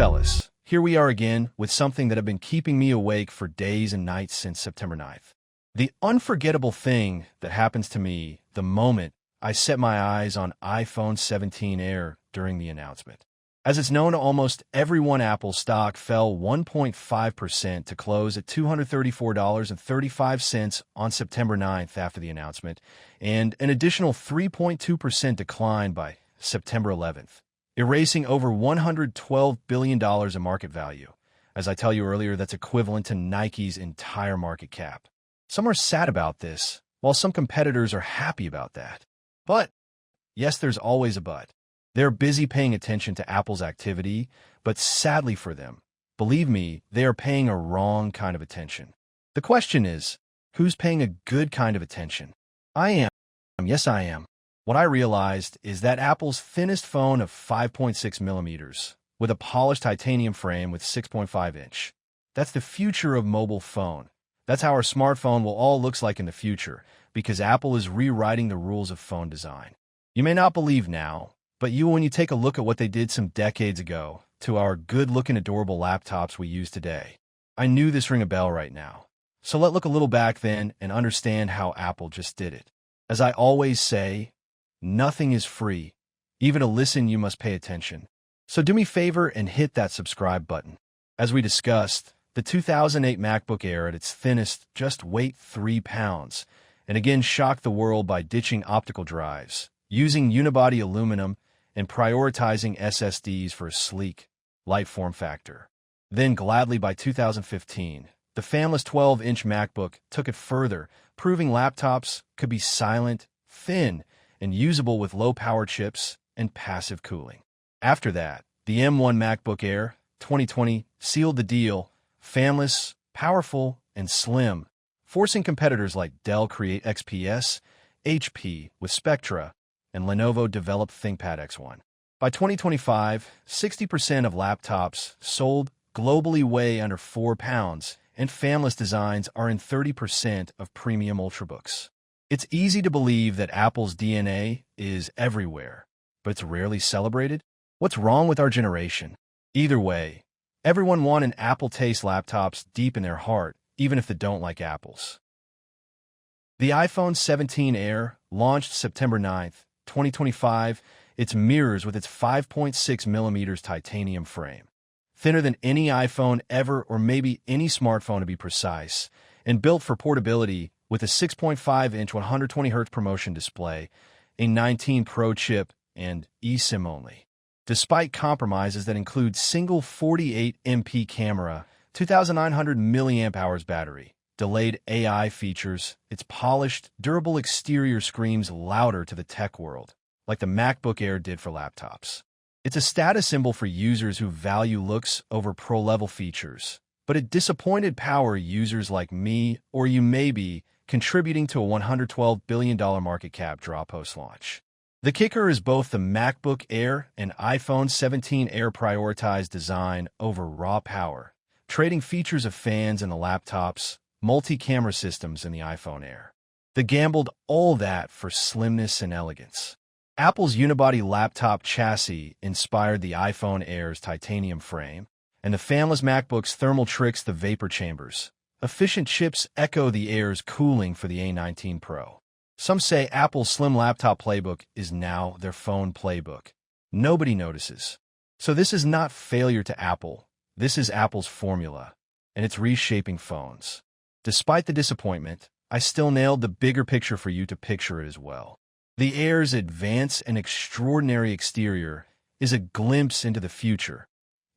fellas, here we are again with something that have been keeping me awake for days and nights since September 9th. The unforgettable thing that happens to me the moment I set my eyes on iPhone 17 Air during the announcement. As it's known to almost everyone, Apple stock fell 1.5% to close at $234.35 on September 9th after the announcement, and an additional 3.2% decline by September 11th, erasing over $112 billion in market value. As I tell you earlier, that's equivalent to Nike's entire market cap. Some are sad about this, while some competitors are happy about that. But, yes, there's always a but. They're busy paying attention to Apple's activity, but sadly for them, believe me, they are paying a wrong kind of attention. The question is, who's paying a good kind of attention? I am. Yes, I am. What I realized is that Apple's thinnest phone of 5.6 millimeters, with a polished titanium frame with 6.5 inch. That's the future of mobile phone. That's how our smartphone will all look like in the future, because Apple is rewriting the rules of phone design. You may not believe now, but when you take a look at what they did some decades ago to our good-looking, adorable laptops we use today, I knew this ring a bell right now. So let's look a little back then and understand how Apple just did it. As I always say, nothing is free. Even to listen, you must pay attention. So do me a favor and hit that subscribe button. As we discussed, the 2008 MacBook Air at its thinnest just weighed 3 pounds, and again shocked the world by ditching optical drives, using unibody aluminum, and prioritizing SSDs for a sleek, light form factor. Then gladly by 2015, the famous 12-inch MacBook took it further, proving laptops could be silent, thin, and usable with low-power chips and passive cooling. After that, the M1 MacBook Air 2020 sealed the deal, famous, powerful, and slim, forcing competitors like Dell create XPS, HP with Spectra, and Lenovo developed ThinkPad X1. By 2025, 60% of laptops sold globally weigh under 4 pounds, and fanless designs are in 30% of premium ultrabooks. It's easy to believe that Apple's DNA is everywhere, but it's rarely celebrated. What's wrong with our generation? Either way, everyone wants an Apple taste laptops deep in their heart, even if they don't like apples. The iPhone 17 Air launched September 9th, 2025, it mirrors with its 5.6 millimeters titanium frame, thinner than any iPhone ever or maybe any smartphone to be precise, and built for portability with a 6.5-inch 120Hz ProMotion display, a 19 Pro chip, and eSIM only. Despite compromises that include single 48MP camera, 2,900 mAh battery, delayed AI features, its polished, durable exterior screams louder to the tech world, like the MacBook Air did for laptops. It's a status symbol for users who value looks over pro-level features, but it disappointed power users like me or you may be, contributing to a $112 billion market cap drop post-launch. The kicker is both the MacBook Air and iPhone 17 Air prioritized design over raw power, trading features of fans in the laptops, multi-camera systems in the iPhone Air. They gambled all that for slimness and elegance. Apple's unibody laptop chassis inspired the iPhone Air's titanium frame, and the fanless MacBook's thermal tricks the vapor chambers. Efficient chips echo the Air's cooling for the A19 Pro. Some say Apple's slim laptop playbook is now their phone playbook. Nobody notices. So this is not failure to Apple. This is Apple's formula, and it's reshaping phones. Despite the disappointment, I still nailed the bigger picture for you to picture it as well. The Air's advanced and extraordinary exterior is a glimpse into the future,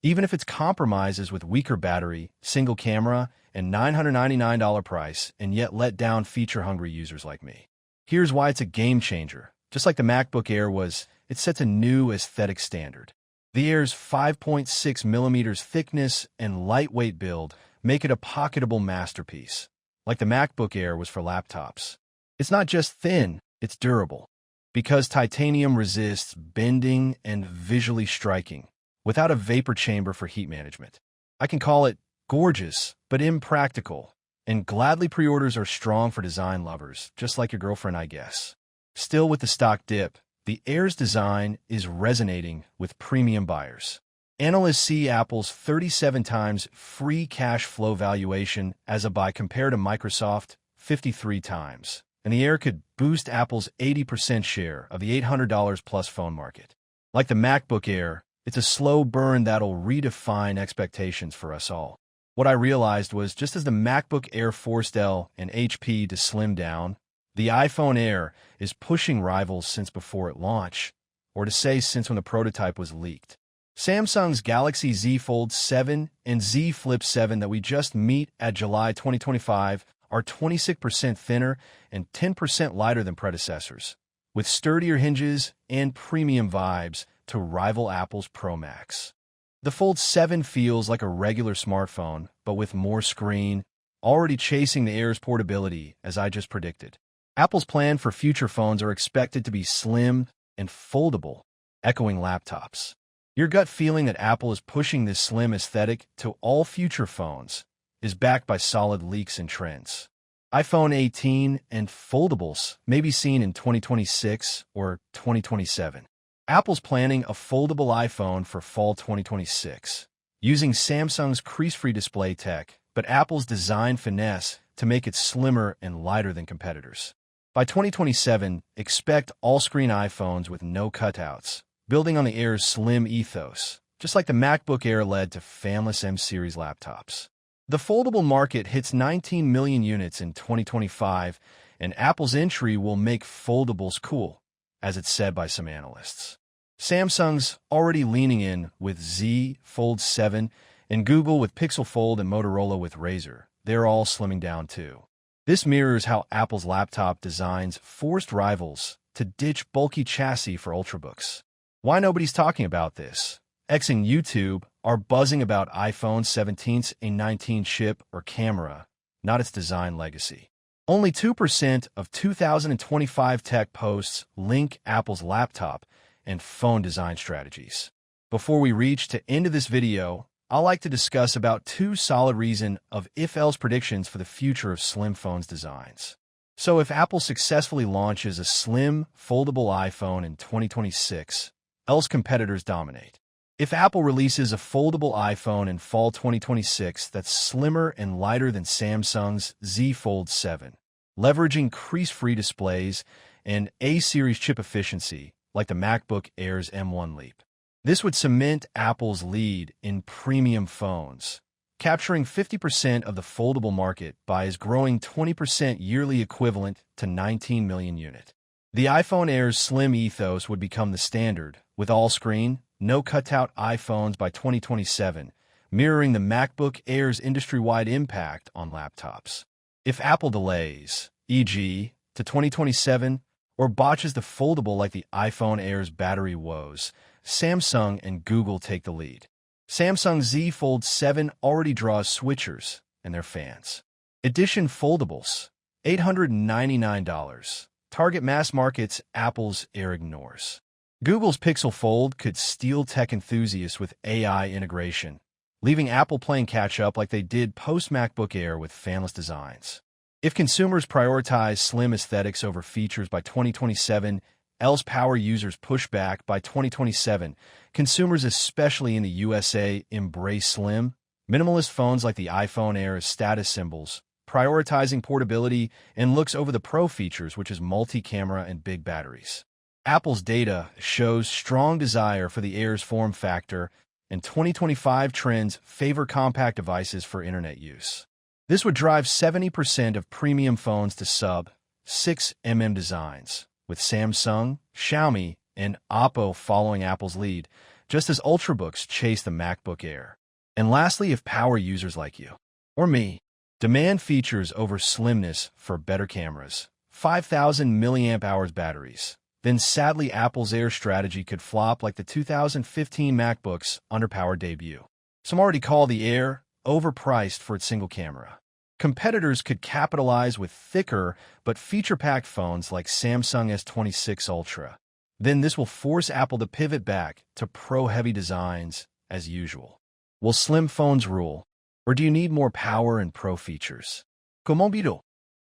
even if its compromises with weaker battery, single camera, and $999 price, and yet let down feature-hungry users like me. Here's why it's a game changer. Just like the MacBook Air was, it sets a new aesthetic standard. The Air's 5.6 millimeters thickness and lightweight build make it a pocketable masterpiece, like the MacBook Air was for laptops. It's not just thin, it's durable, because titanium resists bending and visually striking, without a vapor chamber for heat management. I can call it gorgeous, but impractical, and gladly pre-orders are strong for design lovers, just like your girlfriend, I guess. Still with the stock dip, the Air's design is resonating with premium buyers. Analysts see Apple's 37 times free cash flow valuation as a buy compared to Microsoft 53 times, and the Air could boost Apple's 80% share of the $800 plus phone market. Like the MacBook Air, it's a slow burn that'll redefine expectations for us all. What I realized was just as the MacBook Air forced Dell and HP to slim down, the iPhone Air is pushing rivals since before it launched, or to say since when the prototype was leaked. Samsung's Galaxy Z Fold 7 and Z Flip 7 that we just meet at July 2025 are 26% thinner and 10% lighter than predecessors, with sturdier hinges and premium vibes to rival Apple's Pro Max. The Fold 7 feels like a regular smartphone, but with more screen, already chasing the Air's portability, as I just predicted. Apple's plan for future phones are expected to be slim and foldable, echoing laptops. Your gut feeling that Apple is pushing this slim aesthetic to all future phones is backed by solid leaks and trends. iPhone 18 and foldables may be seen in 2026 or 2027. Apple's planning a foldable iPhone for fall 2026, using Samsung's crease-free display tech, but Apple's design finesse to make it slimmer and lighter than competitors. By 2027, expect all-screen iPhones with no cutouts, building on the Air's slim ethos, just like the MacBook Air led to fanless M-series laptops. The foldable market hits 19 million units in 2025, and Apple's entry will make foldables cool, as it's said by some analysts. Samsung's already leaning in with Z Fold 7, and Google with Pixel Fold and Motorola with Razr. They're all slimming down too. This mirrors how Apple's laptop designs forced rivals to ditch bulky chassis for Ultrabooks. Why nobody's talking about this? X and YouTube are buzzing about iPhone 17's A19 chip or camera, not its design legacy. Only 2% of 2025 tech posts link Apple's laptop and phone design strategies. Before we reach the end of this video, I'd like to discuss about two solid reasons of if-else predictions for the future of slim phones designs. So if Apple successfully launches a slim, foldable iPhone in 2026, else competitors dominate. If Apple releases a foldable iPhone in fall 2026 that's slimmer and lighter than Samsung's Z Fold 7, leveraging crease-free displays and A-series chip efficiency like the MacBook Air's M1 Leap, this would cement Apple's lead in premium phones, capturing 50% of the foldable market by its growing 20% yearly equivalent to 19 million units. The iPhone Air's slim ethos would become the standard, with all-screen, no-cutout iPhones by 2027, mirroring the MacBook Air's industry-wide impact on laptops. If Apple delays, e.g., to 2027, or botches the foldable like the iPhone Air's battery woes, Samsung and Google take the lead. Samsung's Z Fold 7 already draws switchers and their fans. Edition foldables, $899. Target mass markets Apple's Air ignores. Google's Pixel Fold could steal tech enthusiasts with AI integration, leaving Apple playing catch-up like they did post-MacBook Air with fanless designs. If consumers prioritize slim aesthetics over features by 2027, else power users push back by 2027, consumers especially in the USA embrace slim, minimalist phones like the iPhone Air as status symbols, prioritizing portability and looks over the pro features, which is multi-camera and big batteries. Apple's data shows strong desire for the Air's form factor, and 2025 trends favor compact devices for internet use. This would drive 70% of premium phones to sub-6 mm designs, with Samsung, Xiaomi, and Oppo following Apple's lead, just as Ultrabooks chase the MacBook Air. And lastly, if power users like you, or me, demand features over slimness for better cameras, 5,000 mAh batteries, then sadly Apple's Air strategy could flop like the 2015 MacBook's underpowered debut. Some already call the Air overpriced for its single camera. Competitors could capitalize with thicker but feature-packed phones like Samsung S26 Ultra. Then this will force Apple to pivot back to pro-heavy designs as usual. Will slim phones rule, or do you need more power and pro features? Comment video?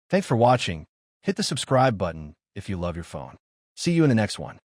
Thanks for watching. Hit the subscribe button if you love your phone. See you in the next one.